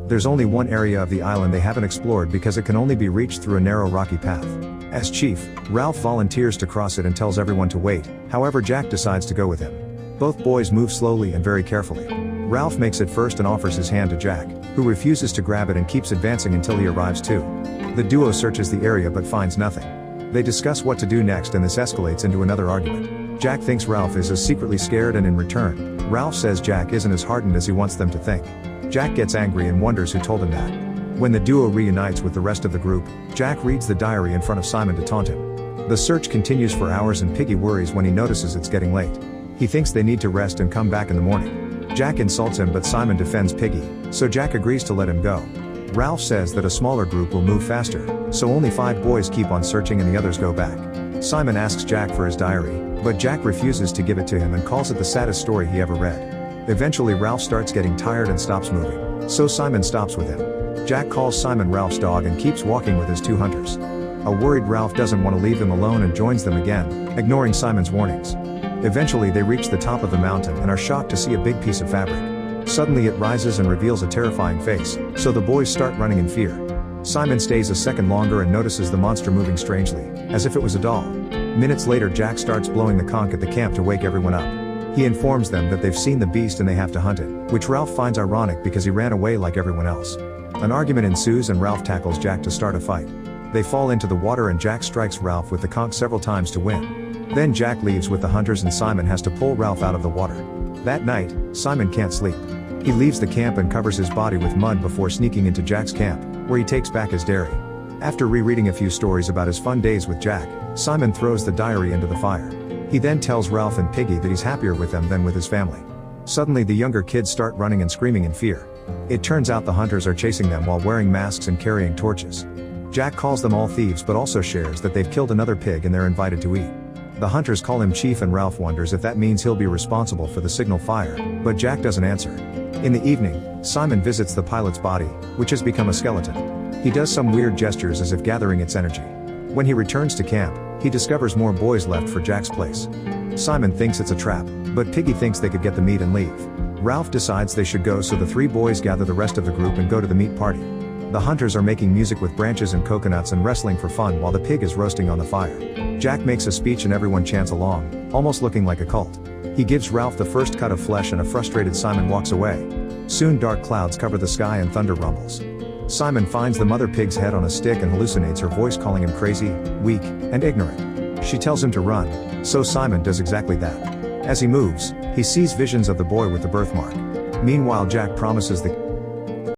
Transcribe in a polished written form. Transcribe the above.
There's only one area of the island they haven't explored because it can only be reached through a narrow rocky path. As chief, Ralph volunteers to cross it and tells everyone to wait, however Jack decides to go with him. Both boys move slowly and very carefully. Ralph makes it first and offers his hand to Jack, who refuses to grab it and keeps advancing until he arrives too. The duo searches the area but finds nothing. They discuss what to do next and this escalates into another argument. Jack thinks Ralph is as secretly scared and in return, Ralph says Jack isn't as hardened as he wants them to think. Jack gets angry and wonders who told him that. When the duo reunites with the rest of the group, Jack reads the diary in front of Simon to taunt him. The search continues for hours and Piggy worries when he notices it's getting late. He thinks they need to rest and come back in the morning. Jack insults him but Simon defends Piggy, so Jack agrees to let him go. Ralph says that a smaller group will move faster, so only 5 boys keep on searching and the others go back. Simon asks Jack for his diary, but Jack refuses to give it to him and calls it the saddest story he ever read. Eventually Ralph starts getting tired and stops moving, so Simon stops with him. Jack calls Simon Ralph's dog and keeps walking with his 2 hunters. A worried Ralph doesn't want to leave them alone and joins them again, ignoring Simon's warnings. Eventually they reach the top of the mountain and are shocked to see a big piece of fabric. Suddenly it rises and reveals a terrifying face, so the boys start running in fear. Simon stays a second longer and notices the monster moving strangely, as if it was a doll. Minutes later Jack starts blowing the conch at the camp to wake everyone up. He informs them that they've seen the beast and they have to hunt it, which Ralph finds ironic because he ran away like everyone else. An argument ensues and Ralph tackles Jack to start a fight. They fall into the water and Jack strikes Ralph with the conch several times to win. Then Jack leaves with the hunters and Simon has to pull Ralph out of the water. That night, Simon can't sleep. He leaves the camp and covers his body with mud before sneaking into Jack's camp, where he takes back his dairy. After rereading a few stories about his fun days with Jack, Simon throws the diary into the fire. He then tells Ralph and Piggy that he's happier with them than with his family. Suddenly the younger kids start running and screaming in fear. It turns out the hunters are chasing them while wearing masks and carrying torches. Jack calls them all thieves but also shares that they've killed another pig and they're invited to eat. The hunters call him chief and Ralph wonders if that means he'll be responsible for the signal fire, but Jack doesn't answer. In the evening, Simon visits the pilot's body, which has become a skeleton. He does some weird gestures as if gathering its energy. When he returns to camp, he discovers more boys left for Jack's place. Simon thinks it's a trap, but Piggy thinks they could get the meat and leave. Ralph decides they should go, so the 3 boys gather the rest of the group and go to the meat party. The hunters are making music with branches and coconuts and wrestling for fun while the pig is roasting on the fire. Jack makes a speech and everyone chants along, almost looking like a cult. He gives Ralph the first cut of flesh and a frustrated Simon walks away. Soon dark clouds cover the sky and thunder rumbles. Simon finds the mother pig's head on a stick and hallucinates her voice calling him crazy, weak, and ignorant. She tells him to run, so Simon does exactly that. As he moves, he sees visions of the boy with the birthmark. Meanwhile Jack promises the